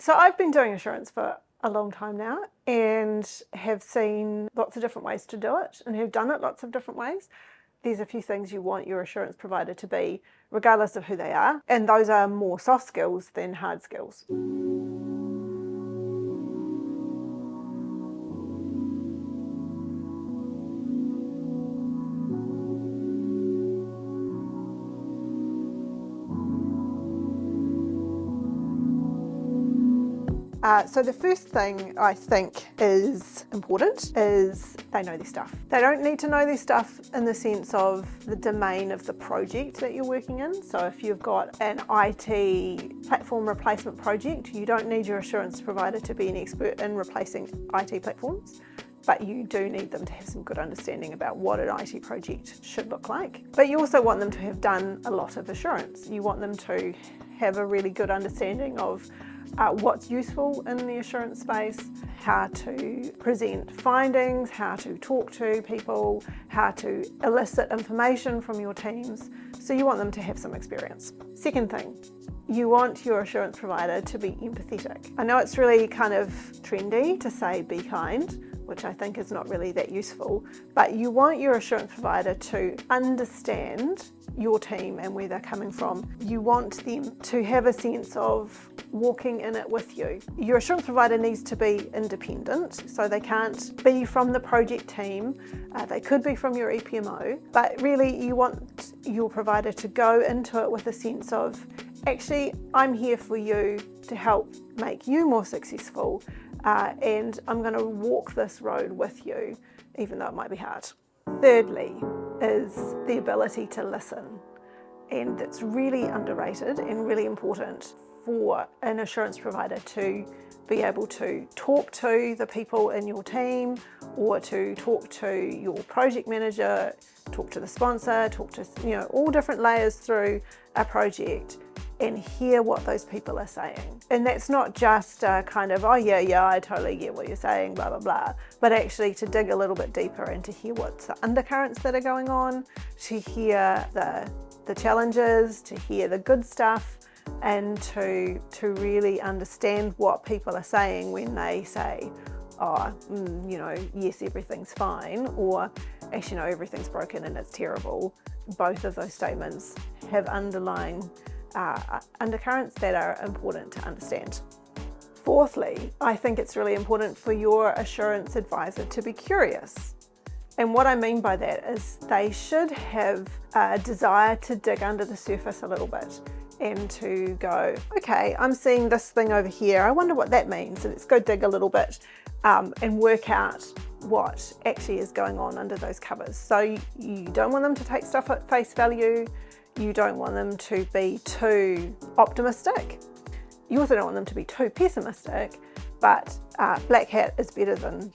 So I've been doing insurance for a long time now and have seen lots of different ways to do it and have done it lots of different ways. There's a few things you want your assurance provider to be, regardless of who they are, and those are more soft skills than hard skills. So the first thing I think is important is they know their stuff. They don't need to know their stuff in the sense of the domain of the project that you're working in. So if you've got an IT platform replacement project, you don't need your assurance provider to be an expert in replacing IT platforms, but you do need them to have some good understanding about what an IT project should look like. But you also want them to have done a lot of assurance. You want them to have a really good understanding of what's useful in the assurance space, how to present findings, how to talk to people, how to elicit information from your teams. So you want them to have some experience. Second thing, you want your assurance provider to be empathetic. I know it's really kind of trendy to say be kind, which I think is not really that useful, but you want your assurance provider to understand your team and where they're coming from. You want them to have a sense of walking in it with you. Your assurance provider needs to be independent, so they can't be from the project team. They could be from your EPMO, but really you want your provider to go into it with a sense of, actually, I'm here for you to help make you more successful, and I'm going to walk this road with you, even though it might be hard. Thirdly is the ability to listen, and it's really underrated and really important for an assurance provider to be able to talk to the people in your team, or to talk to your project manager, talk to the sponsor, talk to all different layers through a project, and hear what those people are saying. And that's not just kind of, oh yeah, I totally get what you're saying, blah, blah, blah, but actually to dig a little bit deeper and to hear what's the undercurrents that are going on, to hear the challenges, to hear the good stuff, and to really understand what people are saying when they say, yes, everything's fine, or actually, no, everything's broken and it's terrible. Both of those statements have underlying undercurrents that are important to understand. Fourthly, I think it's really important for your assurance advisor to be curious. And what I mean by that is they should have a desire to dig under the surface a little bit and to go, okay, I'm seeing this thing over here. I wonder what that means. So let's go dig a little bit and work out what actually is going on under those covers. So you don't want them to take stuff at face value. You don't want them to be too optimistic. You also don't want them to be too pessimistic, but black hat is better than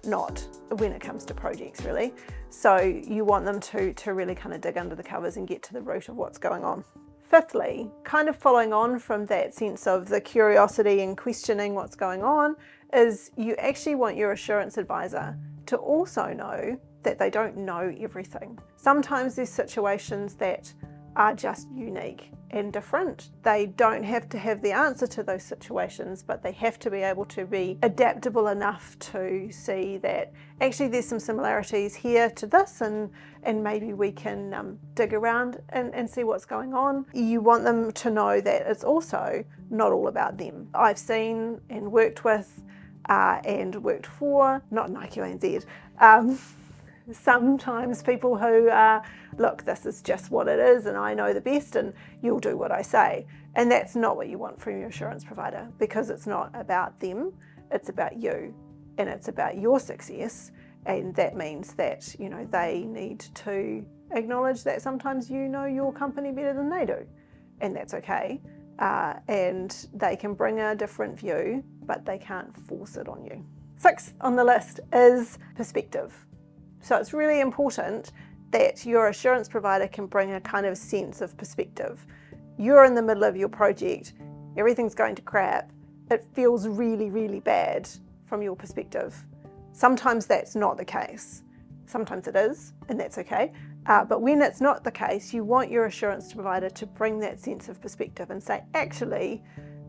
not when it comes to projects, really. So you want them to really kind of dig under the covers and get to the root of what's going on. Fifthly, kind of following on from that sense of the curiosity and questioning what's going on, is you actually want your assurance advisor to also know that they don't know everything. Sometimes there's situations that are just unique and different. They don't have to have the answer to those situations, but they have to be able to be adaptable enough to see that actually there's some similarities here to this, and maybe we can dig around and see what's going on. You want them to know that it's also not all about them. I've seen and worked with and worked for, not in IQANZ, sometimes people who look, this is just what it is and I know the best and you'll do what I say. And that's not what you want from your assurance provider, because it's not about them, it's about you and it's about your success. And that means that, they need to acknowledge that sometimes you know your company better than they do, and that's okay. And they can bring a different view, but they can't force it on you. 6th on the list is perspective. So it's really important that your assurance provider can bring a kind of sense of perspective. You're in the middle of your project, everything's going to crap, it feels really, really bad from your perspective. Sometimes that's not the case. Sometimes it is, and that's okay. But when it's not the case, you want your assurance provider to bring that sense of perspective and say, actually,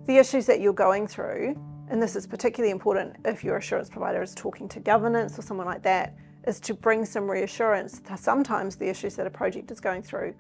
the issues that you're going through, and this is particularly important if your assurance provider is talking to governance or someone like that, is to bring some reassurance to sometimes the issues that a project is going through.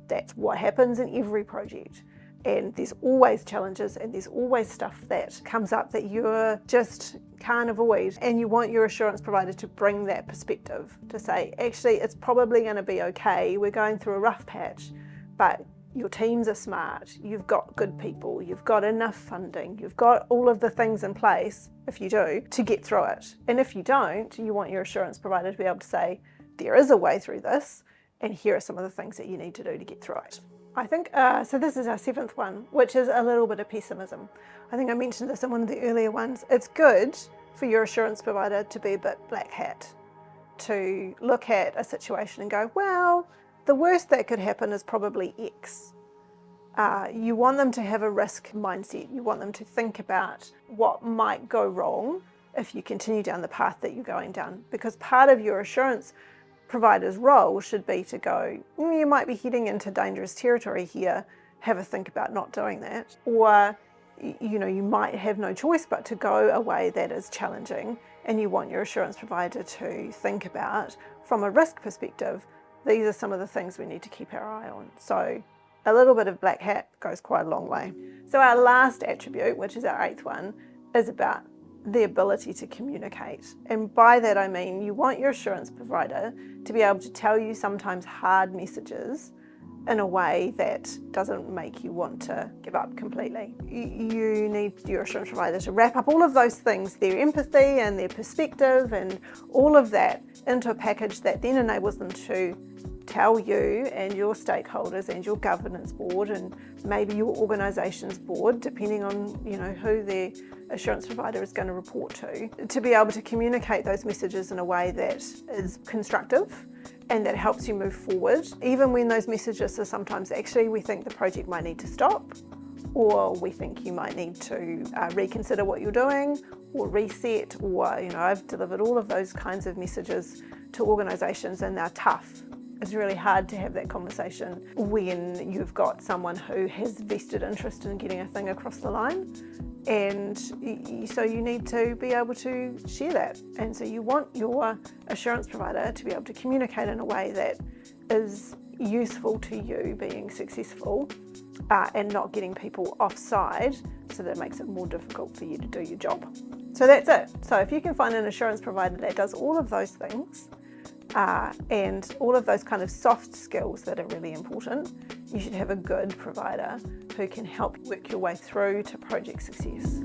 That's what happens in every project. And there's always challenges and there's always stuff that comes up that you just can't avoid. And you want your assurance provider to bring that perspective, to say, actually, it's probably going to be okay. We're going through a rough patch, but your teams are smart. You've got good people. You've got enough funding. You've got all of the things in place, if you do, to get through it. And if you don't, you want your assurance provider to be able to say, there is a way through this, and here are some of the things that you need to do to get through it. I think, so this is our 7th one, which is a little bit of pessimism. I think I mentioned this in one of the earlier ones. It's good for your assurance provider to be a bit black hat, to look at a situation and go, well, the worst that could happen is probably X. You want them to have a risk mindset. You want them to think about what might go wrong if you continue down the path that you're going down, because part of your assurance provider's role should be to go, you might be heading into dangerous territory here, have a think about not doing that. Or, you might have no choice but to go a way that is challenging, and you want your assurance provider to think about, from a risk perspective, these are some of the things we need to keep our eye on. So a little bit of black hat goes quite a long way. So our last attribute, which is our 8th one, is about the ability to communicate. And by that I mean you want your assurance provider to be able to tell you sometimes hard messages in a way that doesn't make you want to give up completely. You need your assurance provider to wrap up all of those things, their empathy and their perspective and all of that, into a package that then enables them to tell you and your stakeholders and your governance board and maybe your organisation's board, depending on who their assurance provider is going to report to be able to communicate those messages in a way that is constructive and that helps you move forward, even when those messages are sometimes actually we think the project might need to stop, or we think you might need to reconsider what you're doing or reset, or I've delivered all of those kinds of messages to organisations and they're tough. It's really hard to have that conversation when you've got someone who has vested interest in getting a thing across the line, and so you need to be able to share that. And so you want your assurance provider to be able to communicate in a way that is useful to you being successful and not getting people offside, so that it makes it more difficult for you to do your job. So that's it. So if you can find an assurance provider that does all of those things, and all of those kind of soft skills that are really important, you should have a good provider who can help work your way through to project success.